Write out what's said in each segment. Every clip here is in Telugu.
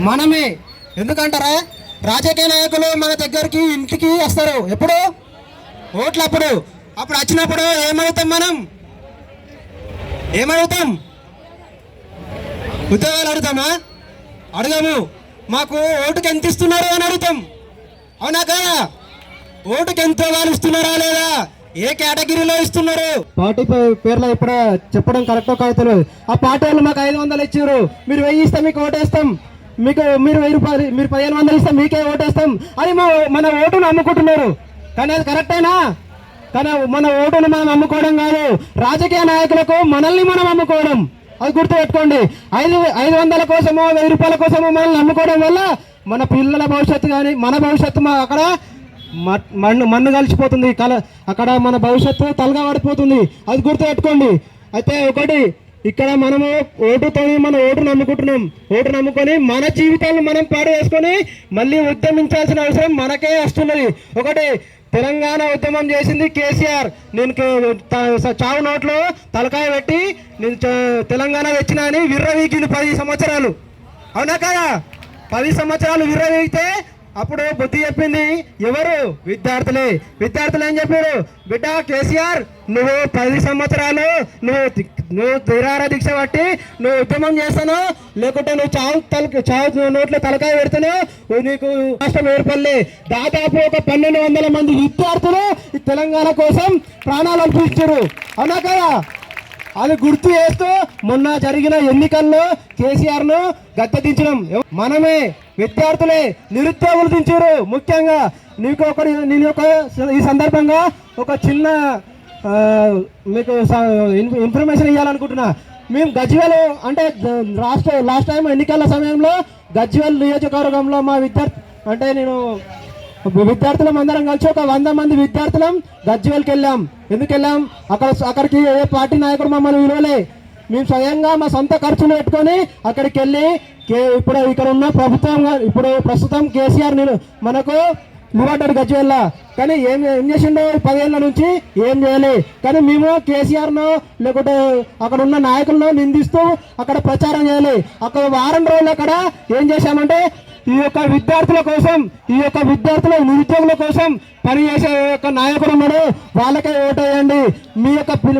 మనమే. ఎందుకంటారా, రాజకీయ నాయకులు మన దగ్గరికి ఇంటికి వస్తారు ఎప్పుడు? ఓట్లప్పుడు. అప్పుడు వచ్చినప్పుడు ఏమవుతాం మనం? ఏమవుతాం? ఉద్యోగాలు అడుగుతామా? అడగము. మాకు ఓటుకి ఎంత ఇస్తున్నారు అని అడుగుతాం. అవునా కదా? ఓటుకి ఎంత వాళ్ళు ఇస్తున్నారా లేదా, ఏ కేటగిరీలో ఇస్తున్నారు? పార్టీ పేర్లో ఇప్పుడు చెప్పడం కరెక్టో కాదు తెలియదు. ఆ పార్టీ వాళ్ళు మాకు 500 ఇచ్చారు, మీరు 1000 ఇస్తే మీకు ఓటేస్తాం, మీకు మీరు 1000 రూపాయలు, మీరు 1500 ఇస్తే మీకే ఓటేస్తాం అని మన ఓటును అమ్ముకుంటున్నారు. కానీ అది కరెక్టేనా? కానీ మన ఓటును మనం అమ్ముకోవడం కాదు, రాజకీయ నాయకులకు మనల్ని మనం అమ్ముకోవడం. అది గుర్తుపెట్టుకోండి. 500 కోసమో 1000 రూపాయల కోసమో మనల్ని అమ్ముకోవడం వల్ల మన పిల్లల భవిష్యత్తు కానీ మన భవిష్యత్తు అక్కడ మన్ను కలిసిపోతుంది. అక్కడ మన భవిష్యత్తు తలగా పడిపోతుంది. అది గుర్తుపెట్టుకోండి. అయితే ఒకటి, ఇక్కడ మనము ఓటుతో మన ఓటు నమ్ముకుంటున్నాం. ఓటు నమ్ముకొని మన జీవితాలను మనం పాడు చేసుకొని మళ్ళీ ఉద్యమించాల్సిన అవసరం మనకే వస్తున్నది. ఒకటి, తెలంగాణ ఉద్యమం చేసింది కేసీఆర్. నేను చావు నోట్లో తలకాయ పెట్టి నేను తెలంగాణ తెచ్చినా అని విర్రవీగింది 10 సంవత్సరాలు. అవునా కదా? 10 సంవత్సరాలు విర్రవీగితే అప్పుడు బుద్ధి చెప్పింది ఎవరు? విద్యార్థులే. విద్యార్థులు ఏం చెప్పారు? బిడ్డ కేసీఆర్, నువ్వు 10 సంవత్సరాలు నువ్వు నిరాహార దీక్ష పట్టి నువ్వు ఉద్యమం చేస్తాను, లేకుంటే నువ్వు చావు నోట్లో తలకాయ పెడుతాను, నీకు రాష్ట్రం ఏర్పడలే. దాదాపు ఒక 1200 మంది విద్యార్థులు ఈ తెలంగాణ కోసం ప్రాణాలు అర్పించారు. అవునా కదా? అది గుర్తు చేస్తూ మొన్న జరిగిన ఎన్నికల్లో కేసీఆర్ ను గద్దె దించడం మనమే, విద్యార్థులే, నిరుద్యోగులు దించారు. ముఖ్యంగా నేను ఈ సందర్భంగా ఒక చిన్న మీకు ఇన్ఫర్మేషన్ ఇవ్వాలనుకుంటున్నా. మేము గజ్వేల్ అంటే లాస్ట్ టైం ఎన్నికల సమయంలో గజ్వేల్ నియోజకవర్గంలో మా విద్యార్థులం అందరం కలిసి ఒక 100 మంది విద్యార్థులం గజ్వేల్కి వెళ్ళాం. ఎందుకు వెళ్ళాం? అక్కడికి ఏ పార్టీ నాయకుడు మమ్మల్ని విలువలే. మేము స్వయంగా మా సొంత ఖర్చులు పెట్టుకొని అక్కడికి వెళ్ళి ఇప్పుడు ఇక్కడ ఉన్న ప్రభుత్వం ఇప్పుడు ప్రస్తుతం కేసీఆర్ మనకు నిలబడ్డాడు గజ్వేల్లా. కానీ ఏం చేసిండో 10 ఏళ్ళ నుంచి ఏం చేయలే. కానీ మేము కేసీఆర్ను లేకుంటే అక్కడ ఉన్న నాయకులను నిందిస్తూ అక్కడ ప్రచారం చేయాలి. అక్కడ వారం రోజులు అక్కడ ఏం చేశామంటే ఈ యొక్క విద్యార్థుల కోసం, ఈ యొక్క విద్యార్థుల నిరుద్యోగుల కోసం పనిచేసే యొక్క నాయకుడు ఉన్నాడు, వాళ్ళకే ఓటేయండి.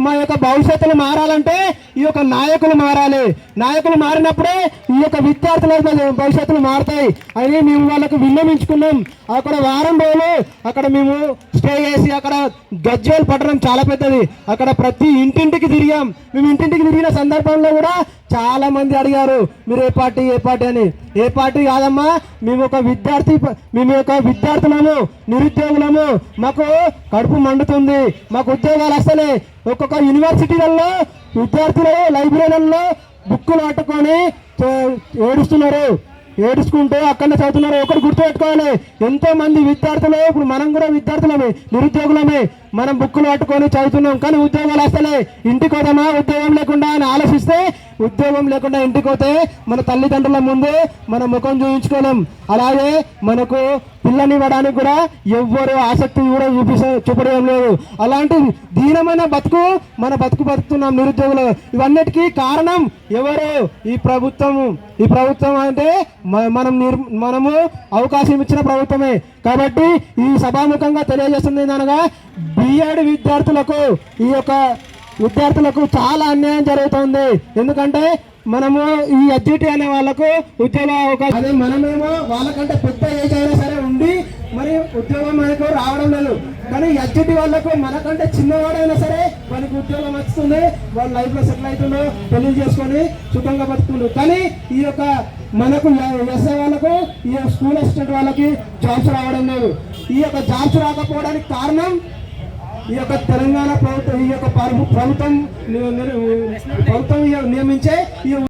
మా యొక్క భవిష్యత్తులు మారాలంటే ఈ యొక్క నాయకులు మారాలి. నాయకులు మారినప్పుడే ఈ యొక్క విద్యార్థుల భవిష్యత్తులు మారుతాయి అని మేము వాళ్ళకు విన్నవించుకున్నాం. అక్కడ వారం రోజులు అక్కడ మేము స్టే చేసి, అక్కడ గజ్వేల్ పట్టణం చాలా పెద్దది, అక్కడ ప్రతి ఇంటింటికి తిరిగాం. మేము ఇంటింటికి తిరిగిన సందర్భంలో కూడా చాలా మంది అడిగారు, మీరు ఏ పార్టీ అని. ఏ పార్టీ కాదమ్మా, మేము యొక్క విద్యార్థులము, నిరుద్యోగులము, మాకు కడుపు మండుతుంది, మాకు ఉద్యోగాలు వస్తలే. ఒక్కొక్క యూనివర్సిటీలలో విద్యార్థులు లైబ్రరీలలో బుక్కులు పట్టుకొని ఏడుచుకుంటూ అక్కడనే చదువుతున్నారు. ఒకటి గుర్తుపెట్టుకోవాలి, ఎంతో మంది విద్యార్థులు, ఇప్పుడు మనం కూడా విద్యార్థులమే, నిరుద్యోగులమే, మనం బుక్కులు పట్టుకొని చదువుతున్నాం. కానీ ఉద్యోగాలు వస్తలే. ఇంటికి పోదామా ఉద్యోగం లేకుండా అని ఆలోచిస్తే, ఉద్యోగం లేకుండా ఇంటికి పోతే మన తల్లిదండ్రుల ముందు మన ముఖం చూపించుకోలేం. అలాగే మనకు పిల్లనివ్వడానికి కూడా ఎవ్వరు ఆసక్తి కూడా చూపడం లేదు. అలాంటి దీనమైన మన బతుకుతున్నాం నిరుద్యోగులు. ఇవన్నిటికీ కారణం ఎవరు? ఈ ప్రభుత్వం అంటే మనము అవకాశం ఇచ్చిన ప్రభుత్వమే. కాబట్టి ఈ సభాముఖంగా తెలియజేస్తుంది అనగా బిఎడ్ విద్యార్థులకు చాలా అన్యాయం జరుగుతుంది. ఎందుకంటే మనము ఈ ఎడ్జిటి అనే వాళ్ళకు ఉద్యోగ అవకాశం, అదే మనమేమో వాళ్ళకంటే పెద్ద ఏజ్ అయినా సరే ఉండి మరి ఉద్యోగం మనకు రావడం లేదు. కానీ ఎడ్జిటి వాళ్ళకు మనకంటే చిన్నవాడైనా సరే మనకు ఉద్యోగం వస్తుంది, వాళ్ళ లైఫ్లో సెటిల్ అవుతుండ్రు, పెళ్లి చేసుకొని సుఖంగా బతుకుండ్రు. కానీ ఈ యొక్క మనకు ఎస్ఐ వాళ్ళకు, ఈ స్కూల్ అసిస్టెంట్ వాళ్ళకి జాబ్స్ రావడం లేదు. ఈ యొక్క జాబ్స్ రాకపోవడానికి కారణం ఈ యొక్క తెలంగాణ ప్రభుత్వం, ఈ యొక్క ప్రభుత్వం నియమించే ఈ